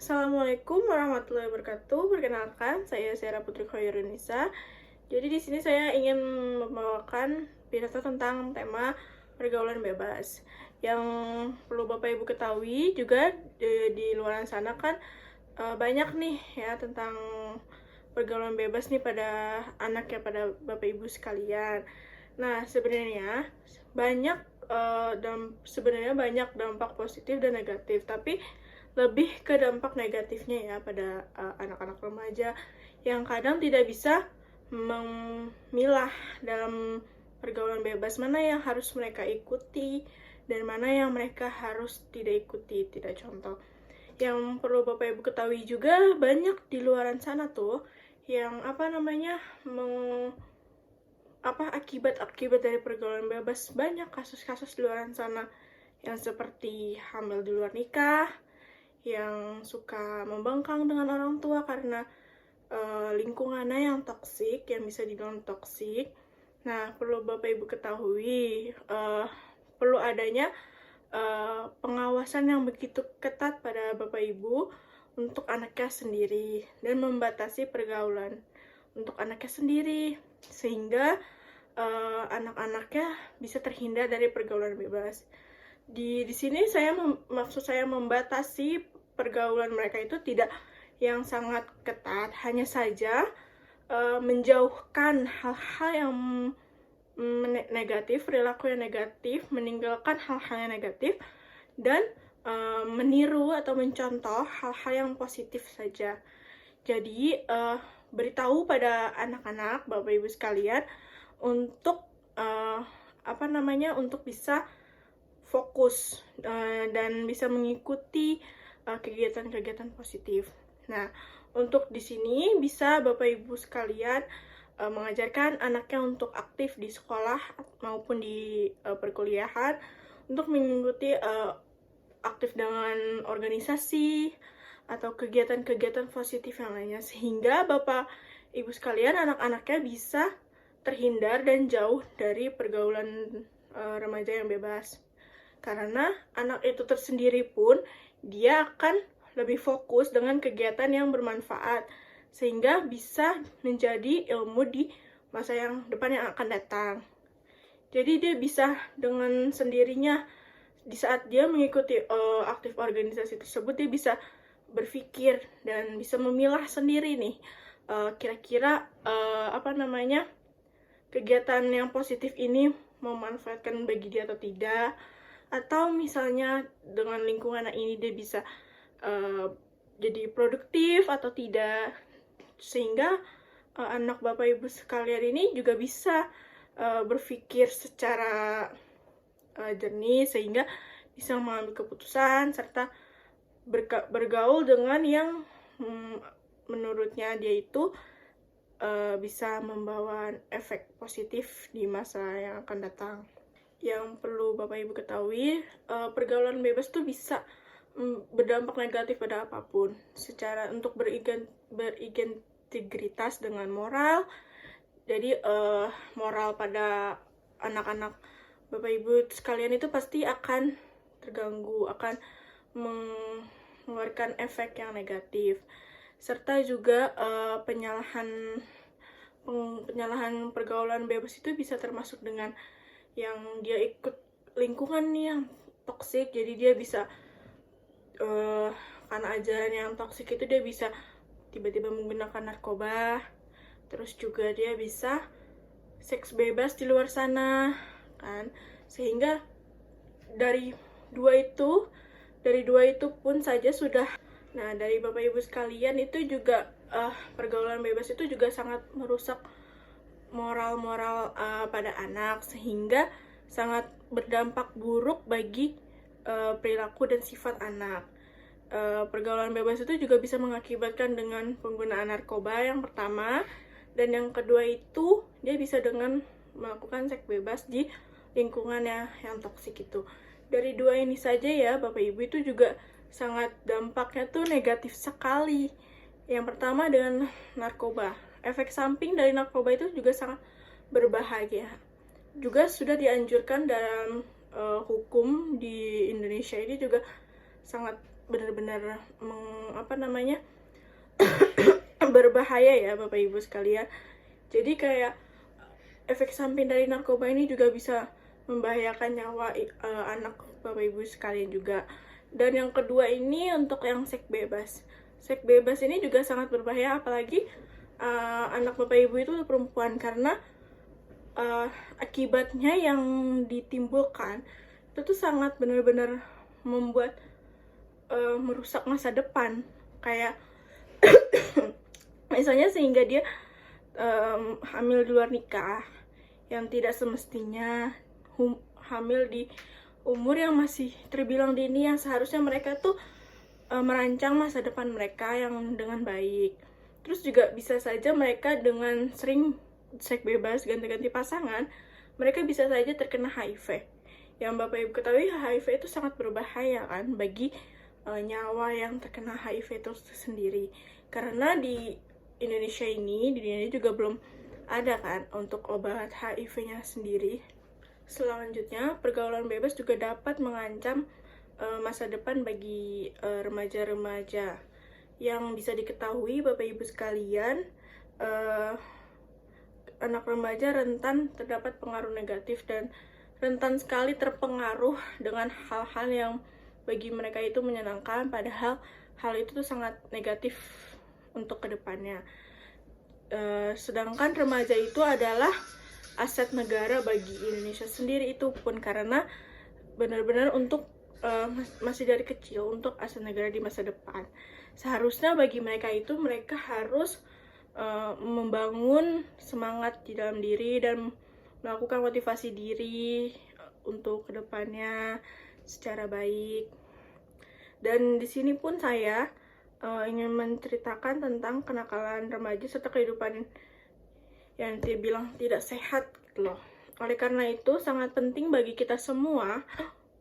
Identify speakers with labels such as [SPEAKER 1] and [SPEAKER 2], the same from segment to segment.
[SPEAKER 1] Assalamualaikum warahmatullahi wabarakatuh. Perkenalkan, saya Sera Putri Khoirunisa. Jadi di sini saya ingin membawakan pidato tentang tema pergaulan bebas. Yang perlu Bapak Ibu ketahui juga di luar sana kan banyak nih ya tentang pergaulan bebas nih pada anak ya, pada Bapak Ibu sekalian. Nah, banyak sebenarnya banyak dampak positif dan negatif, tapi lebih ke dampak negatifnya ya pada anak-anak remaja yang kadang tidak bisa memilah dalam pergaulan bebas mana yang harus mereka ikuti dan mana yang mereka harus tidak ikuti. Tidak contoh yang perlu Bapak Ibu ketahui juga, banyak di luaran sana tuh yang akibat-akibat dari pergaulan bebas. Banyak kasus-kasus di luaran sana yang seperti hamil di luar nikah, yang suka membangkang dengan orang tua karena lingkungannya yang toksik, yang bisa dibilang toksik. Nah, perlu Bapak Ibu ketahui, perlu adanya pengawasan yang begitu ketat pada Bapak Ibu untuk anaknya sendiri dan membatasi pergaulan untuk anaknya sendiri sehingga anak-anaknya bisa terhindar dari pergaulan bebas. Di sini maksud saya membatasi pergaulan mereka itu tidak yang sangat ketat, hanya saja menjauhkan hal-hal yang negatif, perilaku yang negatif, meninggalkan hal-hal yang negatif, dan meniru atau mencontoh hal-hal yang positif saja. Jadi beritahu pada anak-anak, Bapak Ibu sekalian, untuk untuk bisa fokus dan bisa mengikuti kegiatan-kegiatan positif. Nah, untuk di sini bisa Bapak Ibu sekalian mengajarkan anaknya untuk aktif di sekolah maupun di perkuliahan, untuk mengikuti aktif dengan organisasi atau kegiatan-kegiatan positif yang lainnya, sehingga Bapak Ibu sekalian, anak-anaknya bisa terhindar dan jauh dari pergaulan remaja yang bebas. Karena anak itu tersendiri pun dia akan lebih fokus dengan kegiatan yang bermanfaat, sehingga bisa menjadi ilmu di masa yang depan yang akan datang. Jadi dia bisa dengan sendirinya, di saat dia mengikuti aktif organisasi tersebut, dia bisa berpikir dan bisa memilah sendiri nih kira-kira kegiatan yang positif ini memanfaatkan bagi dia atau tidak, atau misalnya dengan lingkungan ini dia bisa jadi produktif atau tidak, sehingga anak Bapak Ibu sekalian ini juga bisa berpikir secara jernih, sehingga bisa mengambil keputusan serta bergaul dengan yang menurutnya dia itu bisa membawa efek positif di masa yang akan datang. Yang perlu Bapak Ibu ketahui, pergaulan bebas itu bisa berdampak negatif pada apapun, secara untuk berintegritas dengan moral. Jadi moral pada anak-anak Bapak Ibu sekalian itu pasti akan terganggu, akan mengeluarkan efek yang negatif, serta juga penyalahan pergaulan bebas itu bisa termasuk dengan yang dia ikut lingkungan yang toksik. Jadi dia bisa karena ajaran yang toksik itu dia bisa tiba-tiba menggunakan narkoba, terus juga dia bisa seks bebas di luar sana kan, sehingga dari dua itu pun saja sudah. Nah, dari Bapak Ibu sekalian, itu juga pergaulan bebas itu juga sangat merusak moral-moral pada anak, sehingga sangat berdampak buruk bagi perilaku dan sifat anak. Pergaulan bebas itu juga bisa mengakibatkan dengan penggunaan narkoba yang pertama, dan yang kedua itu dia bisa dengan melakukan seks bebas di lingkungannya yang toksik itu. Dari dua ini saja ya Bapak Ibu, itu juga sangat dampaknya tuh negatif sekali. Yang pertama dengan narkoba, efek samping dari narkoba itu juga sangat berbahaya. Juga sudah dianjurkan dalam hukum di Indonesia ini juga sangat benar-benar berbahaya ya Bapak Ibu sekalian. Jadi kayak efek samping dari narkoba ini juga bisa membahayakan nyawa anak Bapak Ibu sekalian juga. Dan yang kedua ini untuk yang seks bebas. Seks bebas ini juga sangat berbahaya, apalagi anak Bapak Ibu itu perempuan, karena akibatnya yang ditimbulkan itu tuh sangat benar-benar membuat merusak masa depan. Kayak misalnya sehingga dia hamil di luar nikah yang tidak semestinya, hamil di umur yang masih terbilang dini, yang seharusnya mereka tuh merancang masa depan mereka yang dengan baik. Terus juga bisa saja mereka dengan sering seks bebas, ganti-ganti pasangan, mereka bisa saja terkena HIV. Yang Bapak Ibu ketahui, HIV itu sangat berbahaya kan bagi nyawa yang terkena HIV itu sendiri. Karena di Indonesia ini, di dunia ini juga belum ada kan untuk obat HIV-nya sendiri. Selanjutnya, pergaulan bebas juga dapat mengancam masa depan bagi remaja-remaja. Yang bisa diketahui Bapak Ibu sekalian, anak remaja rentan terdapat pengaruh negatif dan rentan sekali terpengaruh dengan hal-hal yang bagi mereka itu menyenangkan, padahal hal itu tuh sangat negatif untuk kedepannya. Sedangkan remaja itu adalah aset negara bagi Indonesia sendiri, itu pun karena benar-benar untuk masih dari kecil untuk aset negara di masa depan. Seharusnya bagi mereka itu, mereka harus membangun semangat di dalam diri dan melakukan motivasi diri untuk kedepannya secara baik. Dan di sini pun saya ingin menceritakan tentang kenakalan remaja serta kehidupan yang dibilang tidak sehat gitu loh. Oleh karena itu sangat penting bagi kita semua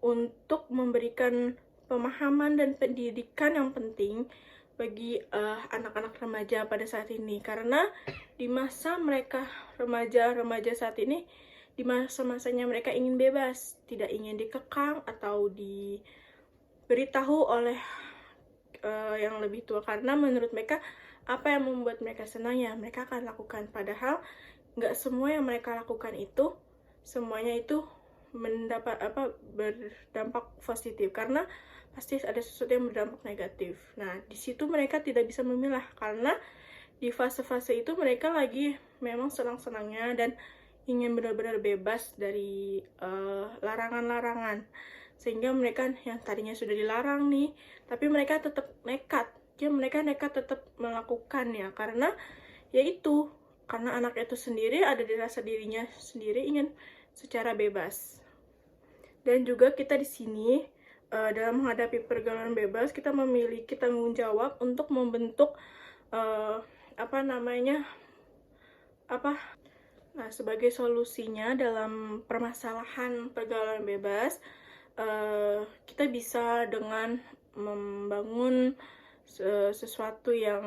[SPEAKER 1] untuk memberikan pemahaman dan pendidikan yang penting bagi anak-anak remaja pada saat ini, karena di masa mereka remaja saat ini, di masa-masanya mereka ingin bebas, tidak ingin dikekang atau diberitahu oleh yang lebih tua, karena menurut mereka apa yang membuat mereka senang ya mereka akan lakukan, padahal nggak semua yang mereka lakukan itu semuanya itu berdampak positif, karena pasti ada sesuatu yang berdampak negatif. Nah, di situ mereka tidak bisa memilah, karena di fase-fase itu mereka lagi memang senang-senangnya dan ingin benar-benar bebas dari larangan-larangan, sehingga mereka yang tadinya sudah dilarang nih, tapi mereka tetap nekat. Mereka nekat tetap melakukannya, karena yaitu karena anak itu sendiri ada di rasa dirinya sendiri ingin secara bebas. Dan juga kita di sini dalam menghadapi pergaulan bebas, kita memiliki tanggung jawab untuk membentuk Nah, sebagai solusinya dalam permasalahan pergaulan bebas, kita bisa dengan membangun sesuatu yang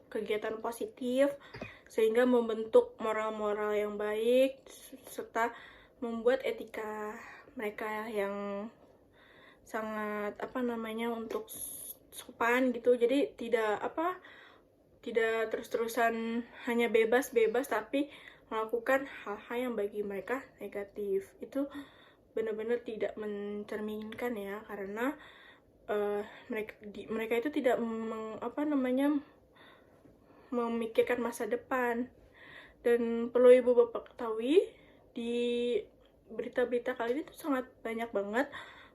[SPEAKER 1] kegiatan positif, sehingga membentuk moral-moral yang baik serta membuat etika mereka yang sangat untuk sopan gitu. Jadi tidak terus-terusan hanya bebas tapi melakukan hal-hal yang bagi mereka negatif. Itu benar-benar tidak mencerminkan ya, karena mereka itu tidak memikirkan masa depan. Dan perlu ibu bapak ketahui, di berita-berita kali ini tuh sangat banyak banget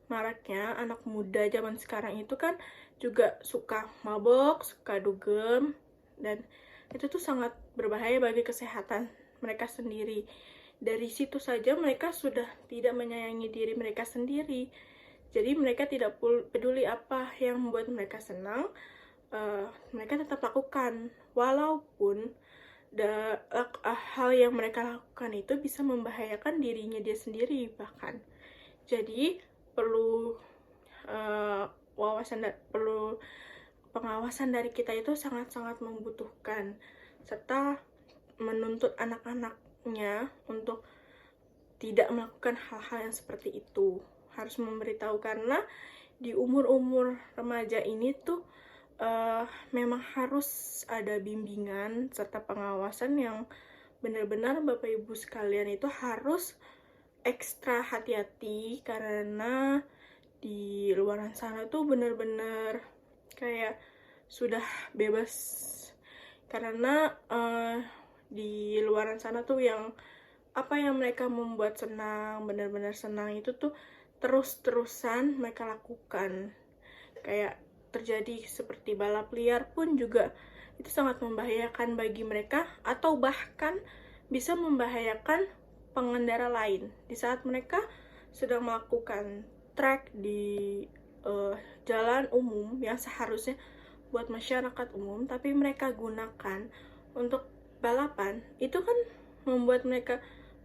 [SPEAKER 1] maraknya anak muda zaman sekarang itu kan juga suka mabok, suka dugem, dan itu tuh sangat berbahaya bagi kesehatan mereka sendiri. Dari situ saja mereka sudah tidak menyayangi diri mereka sendiri. Jadi mereka tidak peduli apa yang membuat mereka senang, mereka tetap lakukan, walaupun hal yang mereka lakukan itu bisa membahayakan dirinya dia sendiri bahkan. Jadi perlu perlu pengawasan dari kita itu sangat-sangat membutuhkan, serta menuntut anak-anaknya untuk tidak melakukan hal-hal yang seperti itu. Harus memberitahu, karena di umur-umur remaja ini tuh memang harus ada bimbingan serta pengawasan yang benar-benar Bapak Ibu sekalian itu harus ekstra hati-hati, karena di luaran sana tuh benar-benar kayak sudah bebas, karena di luaran sana tuh yang apa yang mereka membuat senang, benar-benar senang itu tuh terus-terusan mereka lakukan. Kayak terjadi seperti balap liar pun juga itu sangat membahayakan bagi mereka, atau bahkan bisa membahayakan pengendara lain di saat mereka sedang melakukan trek di jalan umum yang seharusnya buat masyarakat umum, tapi mereka gunakan untuk balapan. Itu kan membuat mereka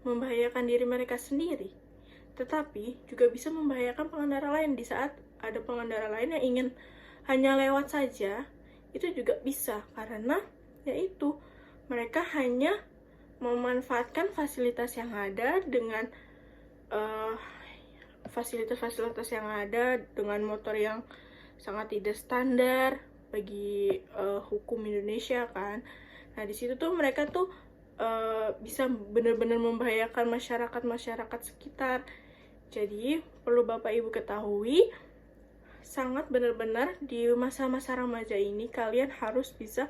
[SPEAKER 1] membahayakan diri mereka sendiri, tetapi juga bisa membahayakan pengendara lain. Di saat ada pengendara lain yang ingin hanya lewat saja, itu juga bisa, karena yaitu mereka hanya memanfaatkan fasilitas yang ada dengan fasilitas-fasilitas yang ada dengan motor yang sangat tidak standar bagi hukum Indonesia kan. Nah di situ tuh mereka tuh bisa benar-benar membahayakan masyarakat sekitar. Jadi perlu Bapak Ibu ketahui, sangat benar-benar di masa-masa remaja ini kalian harus bisa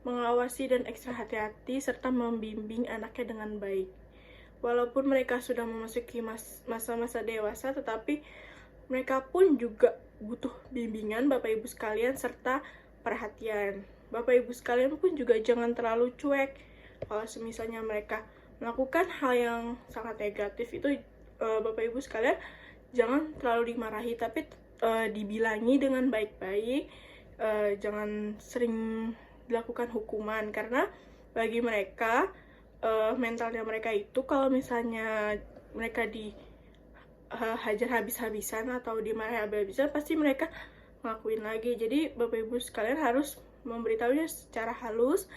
[SPEAKER 1] mengawasi dan ekstra hati-hati serta membimbing anaknya dengan baik. Walaupun mereka sudah memasuki masa-masa dewasa, tetapi mereka pun juga butuh bimbingan Bapak Ibu sekalian serta perhatian. Bapak Ibu sekalian pun juga jangan terlalu cuek. Kalau misalnya mereka melakukan hal yang sangat negatif, itu Bapak Ibu sekalian jangan terlalu dimarahi, tapi dibilangi dengan baik-baik. Jangan sering dilakukan hukuman, karena bagi mereka mentalnya mereka itu kalau misalnya mereka dihajar habis-habisan atau dimarahi habis-habisan, pasti mereka ngelakuin lagi. Jadi Bapak Ibu sekalian harus memberitahunya secara halus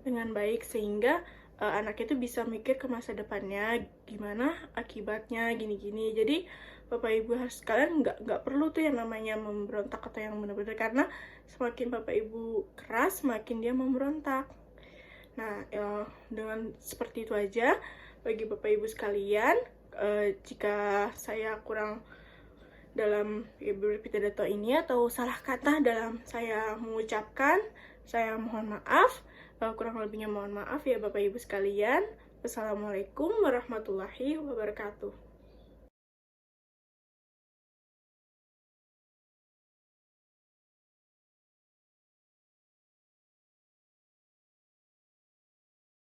[SPEAKER 1] dengan baik, sehingga anak itu bisa mikir ke masa depannya gimana akibatnya gini-gini. Jadi Bapak Ibu harus sekalian nggak perlu tuh yang namanya memberontak atau yang benar-benar, karena semakin Bapak Ibu keras, semakin dia memberontak. Nah dengan seperti itu aja bagi Bapak Ibu sekalian. Jika saya kurang dalam berpidato ini atau salah kata dalam saya mengucapkan, saya mohon maaf. Kurang lebihnya mohon maaf ya Bapak Ibu sekalian. Wassalamualaikum warahmatullahi wabarakatuh.